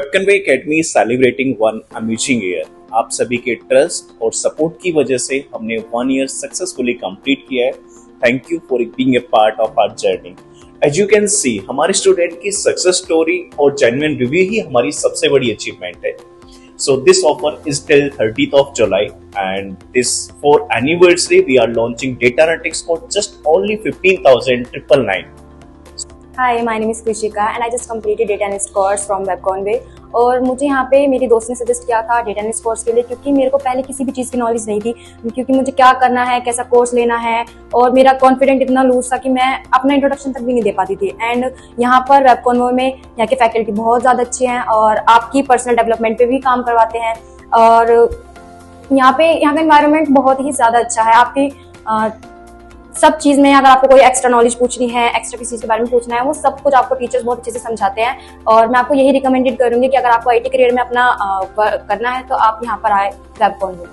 वेबकन्वे academy celebrating one amazing year. आप सभी के ट्रस्ट और सपोर्ट की वजह से हमने 1 ईयर सक्सेसफुली कंप्लीट किया है। Thank you for being a part of our journey. As you can see, हमारे स्टूडेंट की सक्सेस स्टोरी और जेन्युइन रिव्यू ही हमारी सबसे बड़ी अचीवमेंट है। So this offer is till 30th of July, and this for anniversary we are launching data analytics for just only 15,999. Hi, my name is Krishika and I just completed data analyst course from वेबकॉनवे। और मुझे यहाँ पे मेरी दोस्त ने suggest किया था data analyst course के लिए, क्योंकि मेरे को पहले किसी भी चीज़ की नॉलेज नहीं थी, क्योंकि मुझे क्या करना है, कैसा कोर्स लेना है, और मेरा कॉन्फिडेंट इतना लूज था कि मैं अपना इंट्रोडक्शन तक भी नहीं दे पाती थी। एंड यहाँ पर वेबकॉनवे में यहाँ के फैकल्टी बहुत ज़्यादा अच्छे हैं और आपकी पर्सनल डेवलपमेंट पे भी काम करवाते हैं। और यहाँ का एनवायरनमेंट बहुत ही ज़्यादा अच्छा है। आपकी सब चीज़ में अगर आपको कोई एक्स्ट्रा नॉलेज पूछनी है, एक्स्ट्रा किसी चीज़ के बारे में पूछना है, वो सब कुछ आपको टीचर्स बहुत अच्छे से समझाते हैं। और मैं आपको यही रिकमेंडेड करूंगी कि अगर आपको आईटी करियर में अपना करना है तो आप यहाँ पर आए वेबकॉनवे।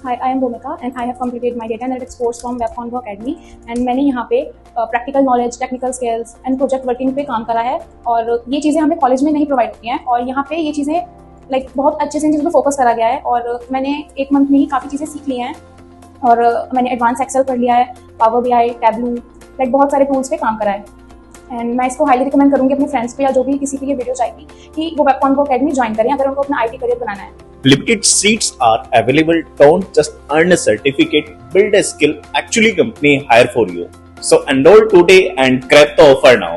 Hi, I am Bhumika and I have completed my data analytics course from वेबकॉनवे Academy and मैंने यहाँ पे practical knowledge, technical skills and project working पे काम करा है। और ये चीज़ें हमें कॉलेज में नहीं प्रोवाइड होती हैं और यहाँ पे ये चीज़ें बहुत अच्छे से इन चीज़ों पे फोकस करा गया है। और मैंने 1 मंथ में ही काफ़ी चीज़ें सीख ली हैं और मैंने एडवांस एक्सेल कर लिया है, पावर बीआई, टैबलू, बहुत सारे टूल्स पे काम करा है। एंड मैं इसको हाईली रिकमेंड करूँगी अपने फ्रेंड्स पे या जो भी किसी की ये वीडियो चाहेगी कि वो वेबकॉनवे अकेडमी ज्वाइन करें अगर उनको अपना आईटी करियर बनाना है। Limited seats are available. Don't just earn a certificate, build a skill. Actually, company hire for you. So enroll today and grab the offer now.